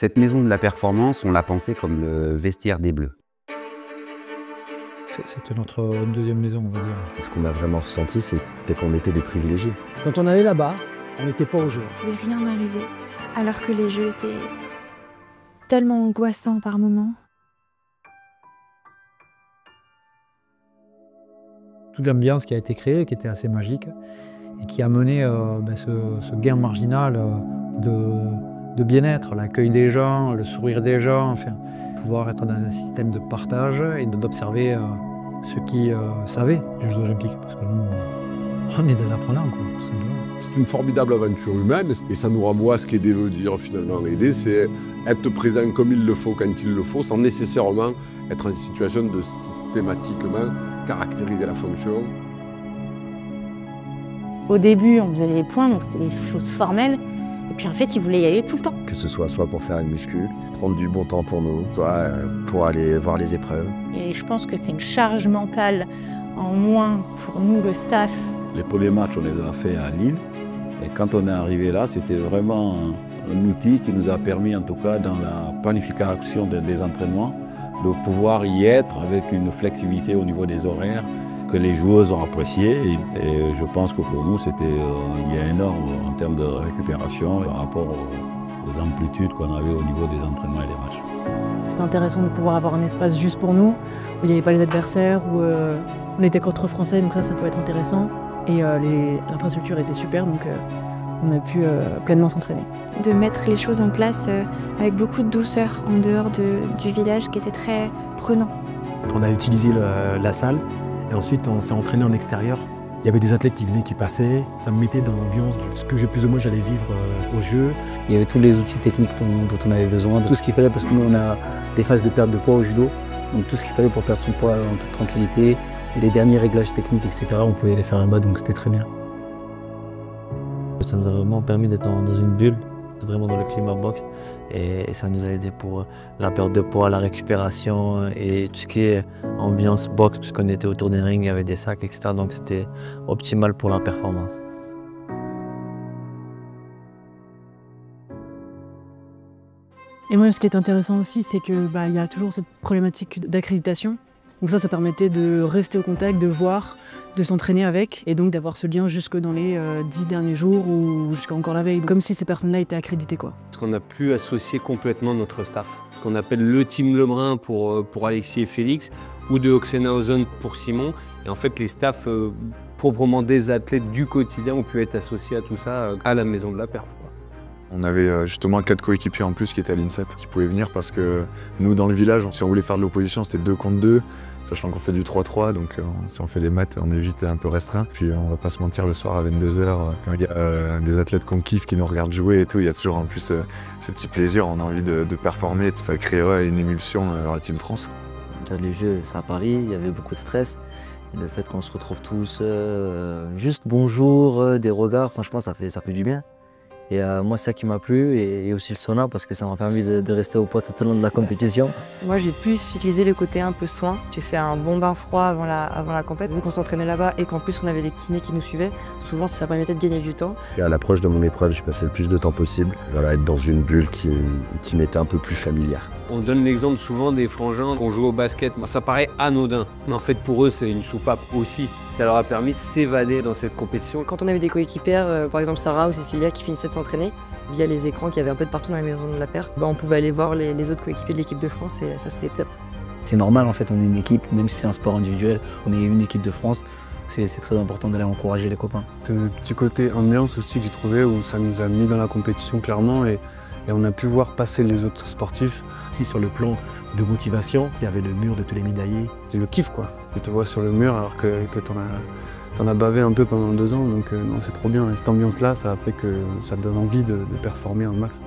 Cette maison de la performance, on l'a pensée comme le vestiaire des Bleus. C'était notre deuxième maison, on va dire. Ce qu'on a vraiment ressenti, c'était qu'on était des privilégiés. Quand on allait là-bas, on n'était pas au jeu. Il ne pouvait rien m'arriver, alors que les jeux étaient tellement angoissants par moments. Toute l'ambiance qui a été créée, qui était assez magique, et qui a mené ce gain marginal de bien-être, l'accueil des gens, le sourire des gens, enfin, pouvoir être dans un système de partage et d'observer ceux qui savaient les Jeux Olympiques, parce que nous, on est des apprenants, quoi, tout simplement. C'est une formidable aventure humaine et ça nous renvoie à ce qu'aider veut dire finalement. Aider, c'est être présent comme il le faut, quand il le faut, sans nécessairement être en situation de systématiquement caractériser la fonction. Au début, on faisait des points, donc c'était des choses formelles. Et puis en fait, ils voulaient y aller tout le temps. Que ce soit pour faire une muscu, prendre du bon temps pour nous, soit pour aller voir les épreuves. Et je pense que c'est une charge mentale en moins pour nous, le staff. Les premiers matchs, on les a fait à Lille. Et quand on est arrivé là, c'était vraiment un outil qui nous a permis, en tout cas dans la planification des entraînements, de pouvoir y être avec une flexibilité au niveau des horaires que les joueuses ont apprécié. Et je pense que pour nous, c'était énorme en termes de récupération par rapport aux amplitudes qu'on avait au niveau des entraînements et des matchs. C'était intéressant de pouvoir avoir un espace juste pour nous, où il n'y avait pas les adversaires, où on était contre français, donc ça peut être intéressant. Et l'infrastructure était super, donc on a pu pleinement s'entraîner. De mettre les choses en place avec beaucoup de douceur, en dehors du village qui était très prenant. On a utilisé la salle, et ensuite on s'est entraîné en extérieur. Il y avait des athlètes qui venaient, qui passaient. Ça me mettait dans l'ambiance de ce que plus ou moins j'allais vivre au jeu. Il y avait tous les outils techniques dont on avait besoin, tout ce qu'il fallait, parce que nous on a des phases de perte de poids au judo, donc tout ce qu'il fallait pour perdre son poids en toute tranquillité. Et les derniers réglages techniques, etc., on pouvait les faire là-bas, donc c'était très bien. Ça nous a vraiment permis d'être dans une bulle, vraiment dans le climat boxe. Et ça nous a aidé pour la perte de poids, la récupération et tout ce qui est ambiance boxe, puisqu'on était autour des rings, il y avait des sacs, etc. Donc c'était optimal pour la performance. Et moi, ce qui est intéressant aussi, c'est qu'il y a toujours cette problématique d'accréditation. Donc ça permettait de rester au contact, de voir, de s'entraîner avec, et donc d'avoir ce lien jusque dans les 10 derniers jours ou jusqu'à encore la veille, comme si ces personnes-là étaient accréditées, quoi. Parce qu'on a pu associer complètement notre staff, qu'on appelle le Team Lebrun pour Alexis et Félix, ou de Oxenhausen pour Simon. Et en fait, les staffs proprement des athlètes du quotidien ont pu être associés à tout ça à la maison de la perf. On avait justement 4 coéquipiers en plus qui étaient à l'INSEP, qui pouvaient venir parce que nous, dans le village, si on voulait faire de l'opposition, c'était 2 contre 2, sachant qu'on fait du 3-3, donc si on fait des maths, on est vite un peu restreint. Puis on va pas se mentir, le soir à 22 h, quand il y a des athlètes qu'on kiffe, qui nous regardent jouer et tout, il y a toujours en plus ce petit plaisir, on a envie de performer, ça crée une émulsion dans la Team France. Les Jeux, c'est à Paris, il y avait beaucoup de stress. Et le fait qu'on se retrouve tous, juste bonjour, des regards, franchement, ça fait du bien. Et moi, c'est ça qui m'a plu, et aussi le sauna, parce que ça m'a permis de rester au poids tout au long de la compétition. Moi, j'ai plus utilisé le côté un peu soin. J'ai fait un bon bain froid avant la compète. Vu qu'on s'entraînait là-bas et qu'en plus on avait des kinés qui nous suivaient, souvent ça permettait de gagner du temps. Et à l'approche de mon épreuve, j'ai passé le plus de temps possible. Voilà, être dans une bulle qui m'était un peu plus familière. On donne l'exemple souvent des frangins qui ont joué au basket. Ça paraît anodin, mais en fait pour eux c'est une soupape aussi. Ça leur a permis de s'évader dans cette compétition. Quand on avait des coéquipières, par exemple Sarah ou Cécilia, qui finissaient de s'entraîner, via les écrans qu'il y avait un peu de partout dans la maison de la paire, on pouvait aller voir les autres coéquipiers de l'équipe de France et ça c'était top. C'est normal en fait, on est une équipe, même si c'est un sport individuel, on est une équipe de France. C'est très important d'aller encourager les copains. C'est un petit côté ambiance aussi que j'ai trouvé où ça nous a mis dans la compétition clairement et on a pu voir passer les autres sportifs. Si sur le plan de motivation, il y avait le mur de tous les médaillés. C'est le kiff quoi. Tu te vois sur le mur alors que t'en as bavé un peu pendant 2 ans, donc non, c'est trop bien. Et cette ambiance là, ça a fait que ça donne envie de performer un max.